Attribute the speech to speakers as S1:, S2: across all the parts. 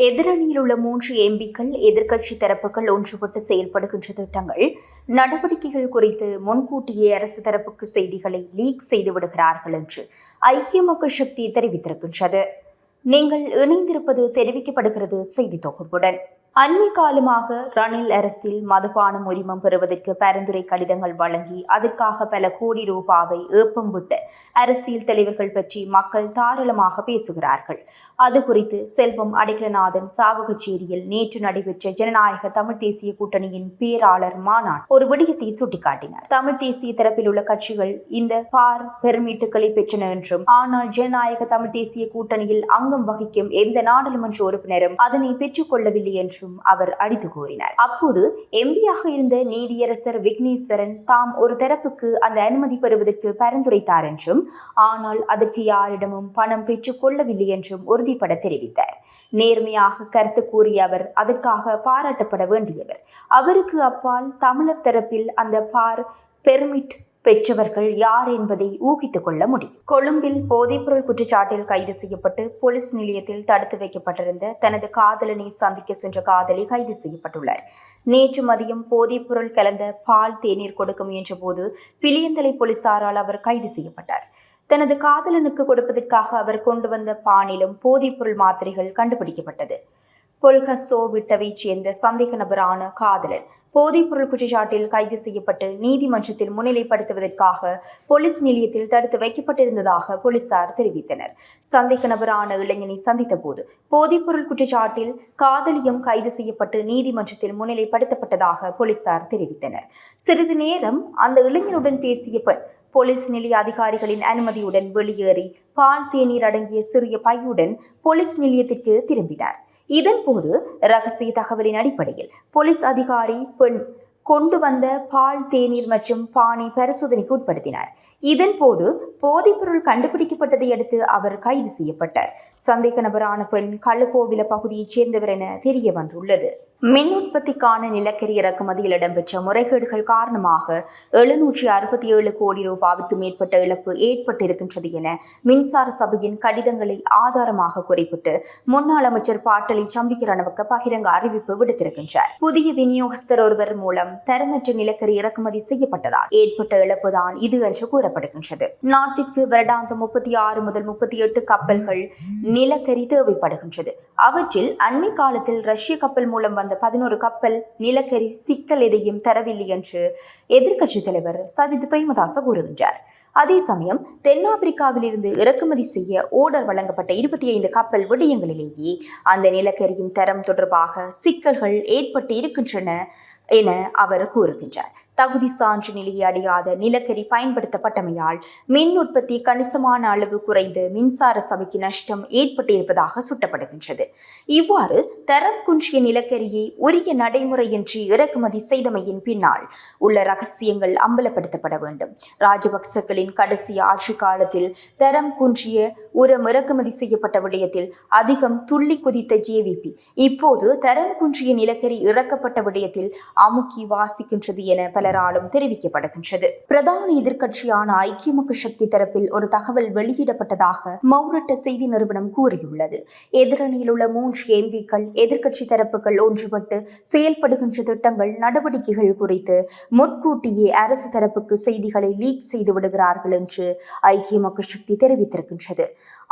S1: எதிரணியில் உள்ள 3 எம்பிக்கள் எதிர்க்கட்சி தரப்புகள் ஒன்றுபட்டு செயல்படுகின்ற திட்டங்கள் நடவடிக்கைகள் குறித்து முன்கூட்டியே அரசு தரப்புக்கு செய்திகளை லீக் செய்து விடுகிறார்கள் என்று ஐக்கிய மக்கள் சக்தி தெரிவித்திருக்கின்றது. நீங்கள் இணைந்திருப்பது தெரிவிக்கப்படுகிறது செய்தி தொகுப்புடன். அண்மை காலமாக ரணில் அரசில் மதுபானம் உரிமம் பெறுவதற்கு பரிந்துரை கடிதங்கள் வழங்கி அதற்காக பல கோடி ரூபாவை ஏப்பம் விட்ட அரசியல் தலைவர்கள் பற்றி மக்கள் தாராளமாக பேசுகிறார்கள். அது குறித்து செல்வம் அடைக்கலநாதன் சாவகச்சேரியில் நேற்று நடைபெற்ற ஜனநாயக தமிழ் தேசிய கூட்டணியின் பேராளர் மாநாடு ஒரு விடயத்தை சுட்டிக்காட்டினார். தமிழ் தேசிய தரப்பில் உள்ள கட்சிகள் இந்த பார் பெர்மிட்டுகளை பெற்றன என்றும், ஆனால் ஜனநாயக தமிழ் தேசிய கூட்டணியில் அங்கம் வகிக்கும் எந்த நாடாளுமன்ற உறுப்பினரும் அதனை பெற்றுக் கொள்ளவில்லை என்று அவர் அடித்து கூறினார். அப்போது எம்பியாக இருந்த நீதியரசர் விக்னேஸ்வரன் தாம் ஒரு தரப்புக்கு அந்த அனுமதி பெறுவதற்கு பரிந்துரைத்தார் என்றும், ஆனால் அதற்கு யாரிடமும் பணம் பெற்றுக் கொள்ளவில்லை என்றும் உறுதிபட தெரிவித்தார். நேர்மையாக கருத்து கூறிய அவர் அதற்காக பாராட்டப்பட வேண்டியவர். அவருக்கு அப்பால் தமிழர் தரப்பில் அந்த பார் பெர்மிட் பெற்றவர்கள் யார் என்பதை ஊகித்துக் கொள்ள முடியும். கொழும்பில் போதைப்பொருள் குற்றச்சாட்டில் கைது செய்யப்பட்டு போலீஸ் நிலையத்தில் தடுத்து வைக்கப்பட்டிருந்த தனது காதலனை சந்திக்க சென்ற காதலி கைது செய்யப்பட்டுள்ளார். நேற்று மதியம் போதைப்பொருள் கலந்த பால் தேநீர் கொடுக்க முயன்ற போது பிலியந்தலை போலீசாரால் அவர் கைது செய்யப்பட்டார். தனது காதலனுக்கு கொடுப்பதற்காக அவர் கொண்டு வந்த பானிலும் போதைப்பொருள் மாத்திரைகள் கண்டுபிடிக்கப்பட்டது. பொல்கசோவிட்டவைச் சேர்ந்த சந்தேக நபரான காதலன் போதைப்பொருள் குற்றச்சாட்டில் கைது செய்யப்பட்டு நீதிமன்றத்தில் முன்னிலைப்படுத்துவதற்காக போலீஸ் நிலையத்தில் தடுத்து வைக்கப்பட்டிருந்ததாக போலீசார் தெரிவித்தனர். சந்தேக நபரான இளைஞனை சந்தித்த போது போதைப்பொருள் குற்றச்சாட்டில் காதலியும் கைது செய்யப்பட்டு நீதிமன்றத்தில் முன்னிலைப்படுத்தப்பட்டதாக போலீசார் தெரிவித்தனர். சிறிது நேரம் அந்த இளைஞனுடன் பேசிய பெண் போலீஸ் நிலைய அதிகாரிகளின் அனுமதியுடன் வெளியேறி பால் தேநீர் அடங்கிய சிறிய பையுடன் போலீஸ் நிலையத்திற்கு திரும்பினார். இதன்போது ரகசிய தகவலின் அடிப்படையில் போலீஸ் அதிகாரி பெண் கொண்டு வந்த பால் தேநீர் மற்றும் பானை பரிசோதனைக்கு உட்படுத்தினார். இதன்போது போதைப்பொருள் கண்டுபிடிக்கப்பட்டதை அடுத்து அவர் கைது செய்யப்பட்டார். சந்தேக நபரான பெண் கள்ளுக்கோவில பகுதியைச் சேர்ந்தவர் என தெரிய வந்துள்ளது. மின் உற்பத்திக்கான நிலக்கரி இறக்குமதியில் இடம்பெற்ற முறைகேடுகள் காரணமாக 767 கோடி ரூபாய்க்கு மேற்பட்ட இழப்பு ஏற்பட்டிருக்கின்றது என மின்சார சபையின் கடிதங்களை ஆதாரமாக குறிப்பிட்டு முன்னாள் அமைச்சர் பாட்டலி சம்பிக்க ரணவக்க பகிரங்க அறிவிப்பு விடுத்திருக்கின்றார். புதிய விநியோகஸ்தர் ஒருவர் மூலம் தரமற்ற நிலக்கரி இறக்குமதி செய்யப்பட்டதால் ஏற்பட்ட இழப்புதான் இது என்று கூறப்படுகின்றது. நாட்டிற்கு வருடாந்தம் 36 முதல் 38 கப்பல்கள் நிலக்கரி தேவைப்படுகின்றது. அவற்றில் அண்மை காலத்தில் ரஷ்ய கப்பல் மூலம் வந்த 11 கப்பல் நிலக்கரி சிக்கல் எதையும் தரவில்லை என்று எதிர்க்கட்சித் தலைவர் சஜித் பிரேமதாச கூறுகின்றார். அதே சமயம் தென்னாப்பிரிக்காவில் இருந்து இறக்குமதி செய்ய ஓர்டர் வழங்கப்பட்ட 25 கப்பல் விடயங்களிலேயே அந்த நிலக்கரியின் தரம் தொடர்பாக சிக்கல்கள் ஏற்பட்டு இருக்கின்றன என அவர் கூறுகின்றார். தகுதி சான்று நிலையை அடையாத நிலக்கரி பயன்படுத்தப்பட்டமையால் மின் உற்பத்தி கணிசமான அளவு குறைந்து மின்சார சபைக்கு நஷ்டம் ஏற்பட்டிருப்பதாக சுட்டப்படுகின்றது. இவ்வாறு தரம் குன்றிய நிலக்கரியை உரிய நடைமுறையின்றி இறக்குமதி செய்தமையின் பின்னால் உள்ள ரகசியங்கள் அம்பலப்படுத்தப்பட வேண்டும். ராஜபக்சகளின் கடைசி ஆட்சி காலத்தில் தரம் குன்றிய உரம் இறக்குமதி செய்யப்பட்ட விடயத்தில் அதிகம் துள்ளி குதித்த ஜேவிபி இப்போது தரம் குன்றிய நிலக்கரி இறக்கப்பட்ட விடயத்தில் அமுக்கி வாசிக்கின்றது என பலராலும் தெரிவிக்கப்படுகின்றது. பிரதான எதிர்க்கட்சியான ஐக்கிய மக்கள் சக்தி தரப்பில் ஒரு தகவல் வெளியிடப்பட்டதாக மௌரட்ட செய்தி நிறுவனம் கூறியுள்ளது. எதிரணியில் உள்ள 3 எம்பிக்கள் எதிர்க்கட்சி தரப்புகள் ஒன்றுபட்டு செயல்படுகின்ற திட்டங்கள் நடவடிக்கைகள் குறித்து முன்கூட்டியே அரசு தரப்புக்கு செய்திகளை லீக் செய்து விடுகிறார்கள் என்று ஐக்கிய மக்கள் சக்தி தெரிவித்திருக்கின்றது.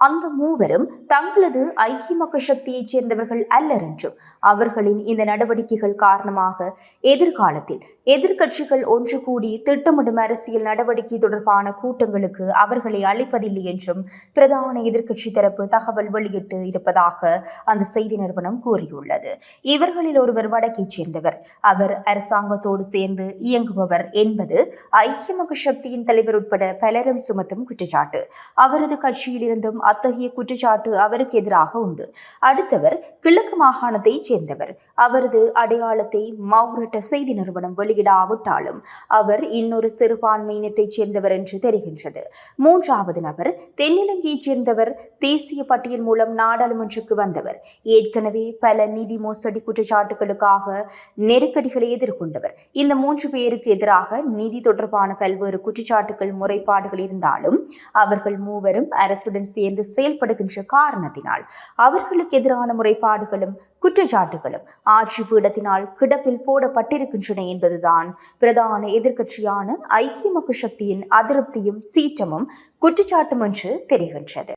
S1: அந்த மூவரும் தங்களது ஐக்கிய மக்கள் சக்தியைச் சேர்ந்தவர்கள் அல்லர் என்றும், அவர்களின் இந்த நடவடிக்கைகள் காரணமாக எதிர்காலத்தில் எதிர்க்கட்சிகள் ஒன்று கூடி திட்டமிடும் அரசியல் நடவடிக்கை தொடர்பான கூட்டங்களுக்கு அவர்களை அழைப்பதில்லை என்றும் பிரதான எதிர்க்கட்சி தரப்பு தகவல் வெளியிட்டு இருப்பதாக அந்த செய்தி நிறுவனம் கூறியுள்ளது. இவர்களில் ஒருவர் வடக்கைச் சேர்ந்தவர். அவர் அரசாங்கத்தோடு சேர்ந்து இயங்குபவர் என்பது ஐக்கிய மக்கள் சக்தியின் தலைவர் உட்பட பலரும் சுமத்தும் குற்றச்சாட்டு. அவரது கட்சியில் இருந்தும் அத்தகைய குற்றச்சாட்டு அவருக்கு எதிராக உண்டு. அடுத்தவர் கிழக்கு மாகாணத்தைச் சேர்ந்தவர். அவரது அடையாளத்தை மௌர மாவட்ட செய்தி நிறுவனம் வெளியிடாவிட்டாலும் அவர் இன்னொரு சிறுபான்மையினத்தைச் சேர்ந்தவர் என்று தெரிகின்றது. மூன்றாவது நபர் தென்னிலங்கையைச் சேர்ந்தவர். தேசிய பட்டியல் மூலம் நாடாளுமன்றத்துக்கு வந்தவர். ஏற்கனவே பல நிதி மோசடி குற்றச்சாட்டுகளுக்காக நெருக்கடிகளை எதிர்கொண்டவர். இந்த 3 பேருக்கு எதிராக நிதி தொடர்பான பல்வேறு குற்றச்சாட்டுகள் முறைப்பாடுகள் இருந்தாலும் அவர்கள் மூவரும் அரசுடன் சேர்ந்து செயல்படுகின்ற காரணத்தினால் அவர்களுக்கு எதிரான முறைப்பாடுகளும் குற்றச்சாட்டுகளும் ஆட்சி பீடத்தினால் கிடப்பில் போடப்பட்டிருக்கின்றன என்பதுதான் பிரதான எதிர்க்கட்சியான ஐக்கிய மக்கள் சக்தியின் அதிருப்தியும் சீற்றமும் குற்றச்சாட்டும் என்று தெரிகின்றது.